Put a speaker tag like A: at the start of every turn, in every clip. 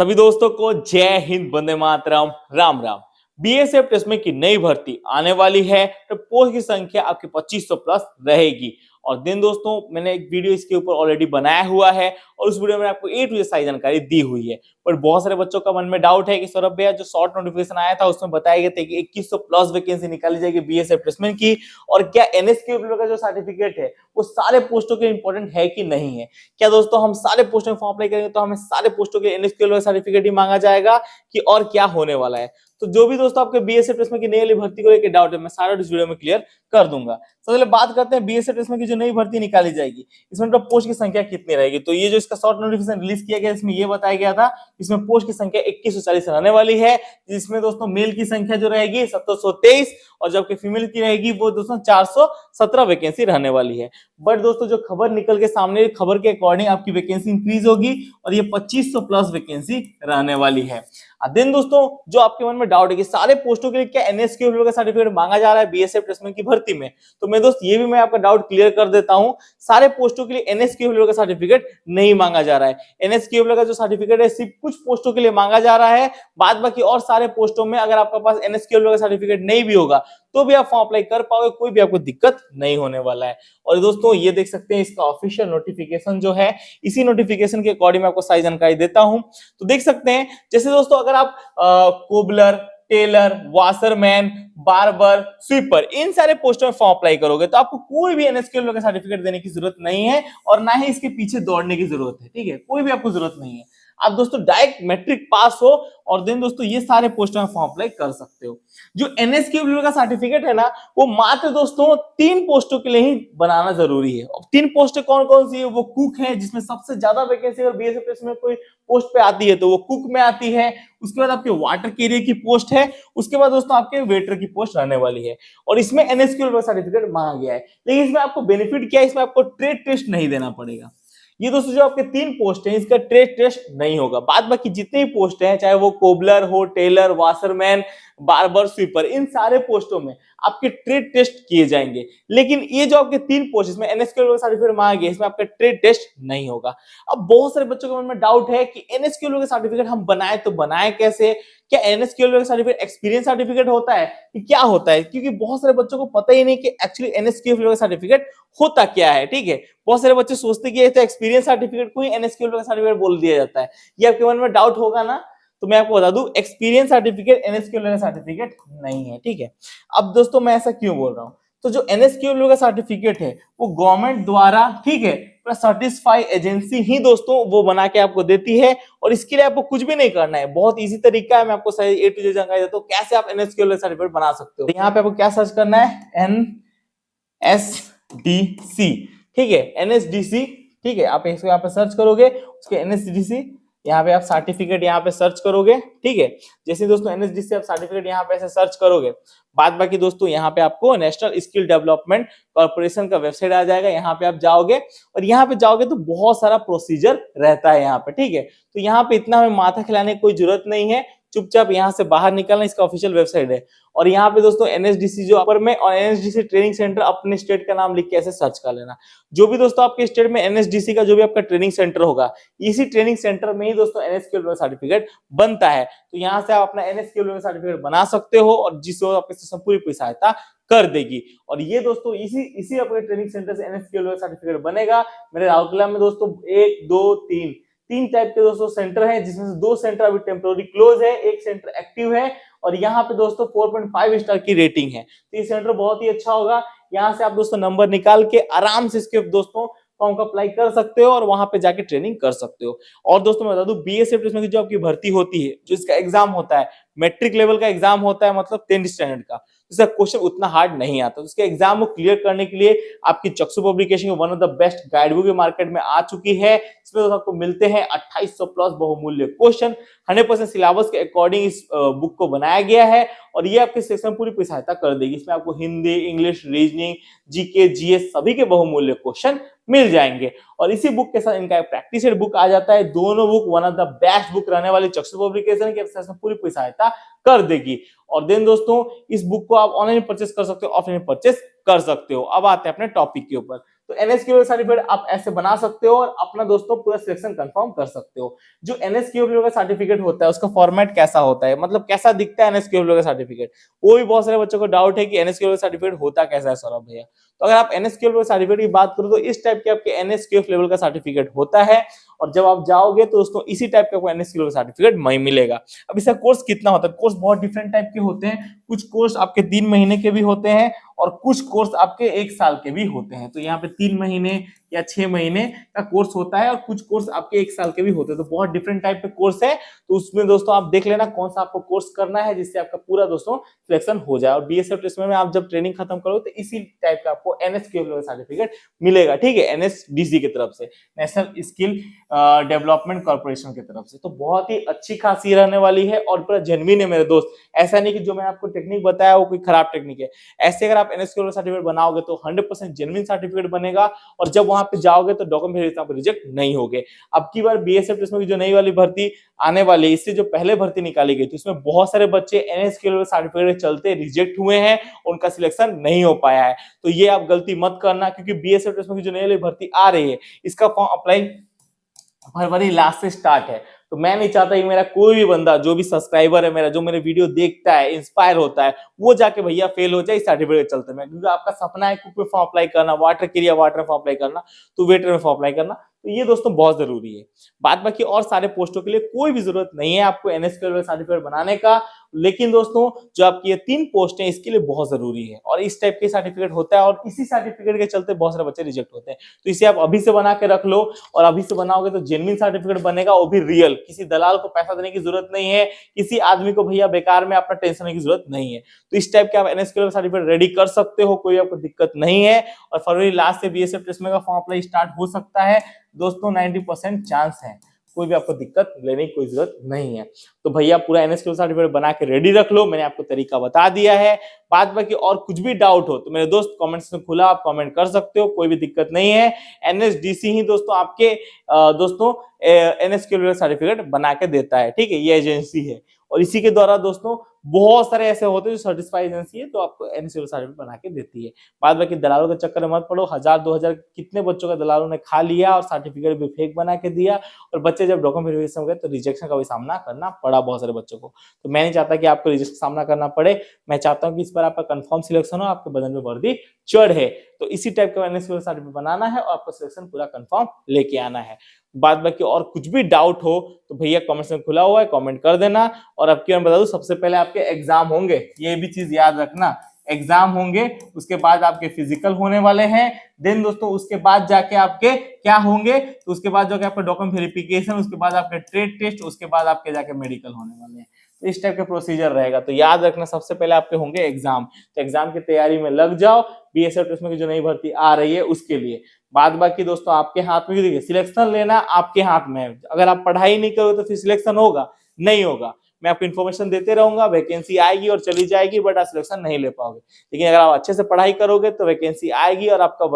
A: सभी दोस्तों को जय हिंद, वंदे मातरम, राम राम। बीएसएफ टेस्ट में की नई भर्ती आने वाली है तो पोस्ट की संख्या आपकी 2500 प्लस रहेगी। और दिन दोस्तों मैंने एक वीडियो इसके ऊपर ऑलरेडी बनाया हुआ है और उस वीडियो में आपको ए टू जेड सारी जानकारी दी हुई है। पर बहुत सारे बच्चों का मन में डाउट है कि सौरभ भैया जो शॉर्ट नोटिफिकेशन आया था उसमें बताया गया था कि 2100 प्लस वैकेंसी निकाली जाएगी बीएसएफ प्लेसमेंट की, और क्या एनएसक्यूएल का जो सर्टिफिकेट है वो सारे पोस्टों के इंपॉर्टेंट है कि नहीं है। क्या दोस्तों हम सारे पोस्टों में फॉर्म अप्लाई करेंगे तो हमें सारे पोस्टों के एनएसक्यूएल का सर्टिफिकेट ही मांगा जाएगा कि और क्या होने वाला है। तो जो भी दोस्तों आपके बीएसएफ प्लेसमेंट की नई वाली भर्ती को लेकर डाउट है मैं सारा इस वीडियो में क्लियर कर दूंगा। सबसे पहले बात करते हैं बीएसएफ प्लेसमेंट की जो नई भर्ती निकाली जाएगी इसमें पोस्ट की संख्या कितनी रहेगी। तो ये जो इसका शॉर्ट नोटिफिकेशन रिलीज किया गया इसमें ये बताया गया था इसमें पोस्ट की संख्या 2140 रहने वाली है, जिसमें दोस्तों मेल की संख्या जो रहेगी 1723 और जबकि फीमेल की रहेगी वो दोस्तों 417 वैकेंसी रहने वाली है। बट दोस्तों जो खबर निकल के सामने खबर के अकॉर्डिंग आपकी वैकेंसी इंक्रीज होगी और ये 2500 प्लस वैकेंसी रहने वाली है। देन दोस्तों जो आपके मन में डाउट है कि सारे पोस्टों के लिए क्या एनएसक्यूएल का सर्टिफिकेट मांगा जा रहा है बीएसएफ प्लेसमेंट की भर्ती में, तो मैं दोस्त ये भी मैं आपका डाउट क्लियर कर देता हूं। सारे पोस्टों के लिए एनएसक्यूएल का सर्टिफिकेट नहीं मांगा जा रहा है। एनएसक्यूएल का जो सर्टिफिकेट है सिर्फ कुछ पोस्टों के लिए मांगा जा रहा है, बाद बाकी और सारे पोस्टों में अगर आपके पास एनएसक्यूएल का सर्टिफिकेट नहीं भी होगा तो भी आप फॉर्म अप्लाई कर पाओगे, कोई भी आपको दिक्कत नहीं होने वाला है। और दोस्तों ये देख सकते हैं इसका ऑफिशियल नोटिफिकेशन जो है, इसी नोटिफिकेशन के अकॉर्डिंग मैं आपको सारी जानकारी देता हूं। तो देख सकते हैं जैसे दोस्तों अगर आप cobbler, tailor, washerman, barber, sweeper इन सारे पोस्टों में फॉर्म अप्लाई करोगे तो आपको कोई भी एनएसक्यूएल का सर्टिफिकेट देने की जरूरत नहीं है और ना ही इसके पीछे दौड़ने की जरूरत है। ठीक है, कोई भी आपको जरूरत नहीं है। आप दोस्तों डायरेक्ट मैट्रिक पास हो और देन दोस्तों ये सारे पोस्टों में फॉर्म अप्लाई कर सकते हो। जो एनएसक्यूएल का सर्टिफिकेट है ना वो मात्र दोस्तों 3 पोस्टों के लिए ही बनाना जरूरी है। और 3 पोस्टें कौन कौन सी है? वो कुक है जिसमें सबसे ज्यादा वैकेंसी अगर बीएसएफ में कोई पोस्ट पे आती है तो वो कुक में आती है। उसके बाद आपके वाटर कैरियर की पोस्ट है, उसके बाद दोस्तों आपके वेटर की पोस्ट रहने वाली है और इसमें एनएसक्यूएल का सर्टिफिकेट मांगा गया है। लेकिन इसमें आपको बेनिफिट क्या है, इसमें आपको ट्रेड टेस्ट नहीं देना पड़ेगा। ये दोस्तों जो आपके 3 पोस्ट हैं इसका ट्रेड टेस्ट नहीं होगा। बाद बाकी जितने भी पोस्ट हैं चाहे वो कोबलर हो, टेलर, वाशरमैन, बार्बर, स्वीपर इन सारे पोस्टों में आपके ट्रेड टेस्ट किए जाएंगे। लेकिन ये जो आपके 3 पोस्ट इसमें एनएसक्यूएल का सर्टिफिकेट मांगा गया इसमें आपका ट्रेड टेस्ट नहीं होगा। अब बहुत सारे बच्चों के मन में डाउट है कि एनएसक्यूएल का सर्टिफिकेट हम बनाए तो बनाए कैसे, क्या एनएसक्यूएल का सर्टिफिकेट एक्सपीरियंस सर्टिफिकेट होता है कि क्या होता है, क्योंकि बहुत सारे बच्चों को पता ही नहीं कि एक्चुअली एनएसक्यूएल का सर्टिफिकेट होता क्या है। ठीक है, बहुत सारे बच्चे सोचते कि ये तो एक्सपीरियंस सर्टिफिकेट को ही एनएसक्यूएल का सर्टिफिकेट बोल दिया जाता है। ये आपके मन में डाउट होगा ना, तो मैं आपको बता दूं एक्सपीरियंस सर्टिफिकेट एनएसक्यूएल का सर्टिफिकेट नहीं है। ठीक है, अब दोस्तों मैं ऐसा क्यों बोल रहा हूं, तो जो एनएसक्यूएल का सर्टिफिकेट है वो गवर्नमेंट द्वारा, ठीक है, सर्टिफाई एजेंसी ही दोस्तों वो बना के आपको देती है और इसके लिए आपको कुछ भी नहीं करना है। बहुत इजी तरीका है, मैं आपको सही ए टू जेड जानकारी देता हूं कैसे आप एनएसक्यूएल सर्टिफिकेट बना सकते हो। यहाँ पे आपको क्या सर्च करना है, एनएसडीसी। ठीक है, एनएसडीसी। ठीक है, आप इसको यहाँ पे सर्च करोगे, उसके एनएसडीसी यहाँ पे आप सर्टिफिकेट यहाँ पे सर्च करोगे। ठीक है, जैसे दोस्तों एनएसडीसी आप सर्टिफिकेट यहाँ पे ऐसे सर्च करोगे, बाद बाकी दोस्तों यहाँ पे आपको नेशनल स्किल डेवलपमेंट कॉर्पोरेशन का वेबसाइट आ जाएगा। यहाँ पे आप जाओगे और यहाँ पे जाओगे तो बहुत सारा प्रोसीजर रहता है यहाँ पे। ठीक है, तो यहाँ पे इतना हमें माथा खिलाने की कोई जरूरत नहीं है, चुपचाप यहाँ से बाहर निकलना। इसका ऑफिशियल वेबसाइट है और यहाँ पे दोस्तों एनएसडीसी जो अपर में और एनएसडीसी ट्रेनिंग सेंटर अपने स्टेट का नाम लिख के ऐसे सर्च कर लेना। जो भी दोस्तों आपके स्टेट में एनएसडीसी का जो भी आपका ट्रेनिंग सेंटर होगा इसी ट्रेनिंग सेंटर में ही दोस्तों एनएसक्यूएल सर्टिफिकेट बनता है। तो यहाँ से आप अपना एनएसक्यूएल सर्टिफिकेट बना सकते हो और जिससे आपकी पूरी सहायता कर देगी। और ये दोस्तों इसी अपने ट्रेनिंग सेंटर से एनएसक्यूएल सर्टिफिकेट बनेगा। मेरे राउरकेला में दोस्तों 1 2 3 टाइप के दोस्तों सेंटर है, जिसमें से 2 सेंटर अभी टेम्पोररी क्लोज है, 1 सेंटर एक्टिव है और यहाँ पे दोस्तों 4.5 स्टार की रेटिंग है। तो ये सेंटर बहुत ही अच्छा होगा। यहाँ से आप दोस्तों नंबर निकाल के आराम से इसके दोस्तों फॉर्म का अप्लाई कर सकते हो और वहां पे जाके ट्रेनिंग कर सकते हो। और दोस्तों मैं बता दूं बीएसएफ में जो आपकी भर्ती होती है, जो इसका एग्जाम होता है मैट्रिक लेवल का एग्जाम होता है, मतलब 10th स्टैंडर्ड का, इसका क्वेश्चन उतना हार्ड नहीं आता। तो इसके एग्जाम को क्लियर करने के लिए आपकी चक्षु publication one of the best guide book market में आ चुकी है। इसमें तो आपको मिलते हैं 2800 प्लस बहुमूल्य क्वेश्चन। 100% सिलेबस के अकॉर्डिंग इस बुक को बनाया गया है और ये आपके सेक्शन पूरी सहायता कर देगी। इसमें आपको Hindi, English, reasoning, GK, GS सभी के बहुमूल्य क्वेश्चन मिल जाएंगे। और इसी बुक के साथ इनका एक प्रैक्टिस सेट बुक आ जाता है। दोनों book one of the best book रहने वाली चक्षु पब्लिकेशन की पूरी सहायता कर देगी। और देन दोस्तों इस बुक को आप ऑनलाइन परचेस कर सकते हो, ऑफलाइन परचेस कर सकते हो। अब आते हैं अपने टॉपिक के ऊपर। तो एनएसक्यूएल सर्टिफिकेट आप ऐसे बना सकते हो और अपना दोस्तों पूरा सिलेक्शन कंफर्म कर सकते हो। जो एनएसक्यूएल का सर्टिफिकेट होता है उसका फॉर्मेट कैसा होता है, मतलब कैसा दिखता है एनएसक्यूएल का सर्टिफिकेट, वो भी बहुत सारे बच्चों को डाउट है कि एनएसक्यूएल सर्टिफिकेट होता कैसा है सौरभ भैया। तो अगर आप एनएसक्यूएल सर्टिफिकेट की बात करो तो इस टाइप के आपके एनएसक्यूएल लेवल का सर्टिफिकेट होता है, और जब आप जाओगे तो दोस्तों इसी टाइप का आपको एनएसक्यूएल सर्टिफिकेट मिलेगा। अब इसका कोर्स कितना होता है, कोर्स बहुत डिफरेंट टाइप के होते हैं, कुछ कोर्स आपके 3 महीने के भी होते हैं और कुछ कोर्स आपके 1 साल के भी होते हैं। तो यहाँ पे 3 महीने या 6 महीने का कोर्स होता है और कुछ कोर्स आपके 1 साल के भी होते हैं। तो बहुत डिफरेंट टाइप के कोर्स है, तो उसमें दोस्तों आप देख लेना कौन सा आपको कोर्स करना है जिससे आपका पूरा दोस्तों सिलेक्शन हो जाए। और बीएसएफ प्लेसमेंट में आप जब ट्रेनिंग खत्म करोगे तो इसी टाइप का आपको एनएसक्यूएल सर्टिफिकेट मिलेगा, ठीक है, एनएसडीसी की तरफ से, नेशनल स्किल डेवलपमेंट कॉर्पोरेशन की तरफ से। तो बहुत ही अच्छी खासी रहने वाली है और पूरा जेन्युइन है मेरे दोस्त। ऐसा नहीं कि जो मैंने आपको टेक्निक बताया वो कोई खराब टेक्निक है। ऐसे अगर आप एनएसक्यूएल सर्टिफिकेट बनाओगे तो 100% जेन्युइन सर्टिफिकेट बनेगा और जब वहां पे जाओगे तो डॉक्यूमेंट आप रिजेक्ट नहीं होगे। अब की बार बीएसएफ प्लेसमेंट की जो नई वाली भर्ती आने वाली है, इससे जो पहले भर्ती निकाली गई थी उसमें बहुत सारे बच्चे एनएसक्यूएल सर्टिफिकेट के चलते रिजेक्ट हुए हैं, उनका सिलेक्शन नहीं हो पाया है। तो ये आप गलती मत करना, क्योंकि बीएसएफ प्लेसमेंट की जो नई वाली भर्ती आ रही है इसका फॉर्म अप्लाई फरवरी लास्ट से स्टार्ट है। तो मैं नहीं चाहता कि मेरा कोई भी बंदा, जो भी सब्सक्राइबर है मेरा, जो मेरे वीडियो देखता है, इंस्पायर होता है, वो जाके भैया फेल हो जाए इस सर्टिफिकेट के चलते में। क्योंकि आपका सपना है कुक में फॉर्म अप्लाई करना, वाटर क्रिया वाटर में फॉर्म अप्लाई करना, तो वेटर में फॉर्म अप्लाई करना, तो ये दोस्तों बहुत जरूरी है। बाद बाकी और सारे पोस्टों के लिए कोई भी जरूरत नहीं है आपको एनएसक्यूएल सर्टिफिकेट बनाने का, लेकिन दोस्तों जो आपकी ये 3 पोस्ट हैं इसके लिए बहुत जरूरी है और इस टाइप के सर्टिफिकेट होता है और इसी सर्टिफिकेट के चलते बहुत सारे बच्चे रिजेक्ट होते हैं। तो इसे आप अभी से बना के रख लो और अभी से बनाओगे तो जेन्युइन सर्टिफिकेट बनेगा, वो भी रियल। किसी दलाल को पैसा देने की जरूरत नहीं है, किसी आदमी को भैया बेकार में अपना टेंशन लेने की जरूरत नहीं है। तो इस टाइप के आप एनएसक्यूएल सर्टिफिकेट रेडी कर सकते हो, कोई आपको दिक्कत नहीं है। और फरवरी लास्ट से बीएसएफ प्लेसमेंट का फॉर्म अप्लाई स्टार्ट हो सकता है दोस्तों, 90% चांस है, कोई भी आपको दिक्कत लेने की कोई जरूरत नहीं है। तो भैया पूरा एनएसक्यूएल सर्टिफिकेट बना के रेडी रख लो, मैंने आपको तरीका बता दिया है। बाद बाकी और कुछ भी डाउट हो तो मेरे दोस्त कमेंट्स में खुला आप कमेंट कर सकते हो, कोई भी दिक्कत नहीं है। एनएसडीसी ही दोस्तों आपके दोस्तों एनएसक्यूएल सर्टिफिकेट बना के देता है, ठीक है, ये एजेंसी है और इसी के द्वारा दोस्तों बहुत सारे ऐसे होते हैं जो सर्टिफाइड एजेंसी है तो आपको एनएसक्यूएल सर्टिफिकेट बना के देती है। बाद बाकी दलालों के चक्कर में मत पड़ो, 1000-2000 कितने बच्चों का दलालों ने खा लिया और सर्टिफिकेट भी फेक बना के दिया और बच्चे जब डॉक्यूमेंट वेरिफिकेशन हो गए तो रिजेक्शन का भी सामना करना पड़ा बहुत सारे बच्चों को। तो मैं नहीं चाहता कि आपको रिजेक्शन का सामना करना पड़े, मैं चाहता हूँ कि इस बार आपका कंफर्म सिलेक्शन हो, आपके बदन में वर्दी चढ़े। तो इसी टाइप का एनएसक्यूएल सर्टिफिकेट बनाना है और आपको सिलेक्शन पूरा कंफर्म लेके आना है। बाद बाकी और कुछ भी डाउट हो तो भैया कमेंट्स में खुला हुआ है, कमेंट कर देना। और अब की मैं बता दूं, सबसे पहले आपके एग्जाम होंगे, ये भी चीज याद रखना, एग्जाम होंगे, उसके बाद आपके फिजिकल होने वाले हैं, देन दोस्तों उसके बाद जाके आपके क्या होंगे, तो उसके बाद जाके आपका डॉक्यूमेंट वेरिफिकेशन, उसके बाद आपके ट्रेड टेस्ट, उसके बाद आपके जाके मेडिकल होने वाले हैं। तो इस टाइप का प्रोसीजर रहेगा। तो याद रखना सबसे पहले आपके होंगे एग्जाम, तो एग्जाम की तैयारी में लग जाओ बीएसएफ प्लेसमेंट की जो नई भर्ती आ रही है उसके लिए। बाद बाकी दोस्तों आपके हाथ में, देखिए सिलेक्शन लेना आपके हाथ में है। अगर आप पढ़ाई नहीं करोगे तो फिर सिलेक्शन होगा नहीं होगा, मैं आपको इन्फॉर्मेशन देते रहूंगा, वैकेंसी आएगी और चली जाएगी, बट आप सिलेक्शन नहीं ले पाओगे। लेकिन अगर आप अच्छे से पढ़ाई करोगे तो वैकेंसी आएगी और आपका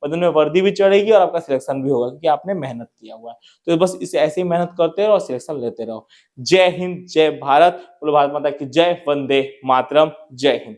A: बदन में वर्दी भी चढ़ेगी और आपका सिलेक्शन भी होगा, क्योंकि आपने मेहनत किया हुआ है। तो बस इसे ऐसे ही मेहनत करते रहो और सिलेक्शन लेते रहो। जय हिंद, जय भारत, बोलो भारत माता की जय, वंदे मातरम, जय हिंद।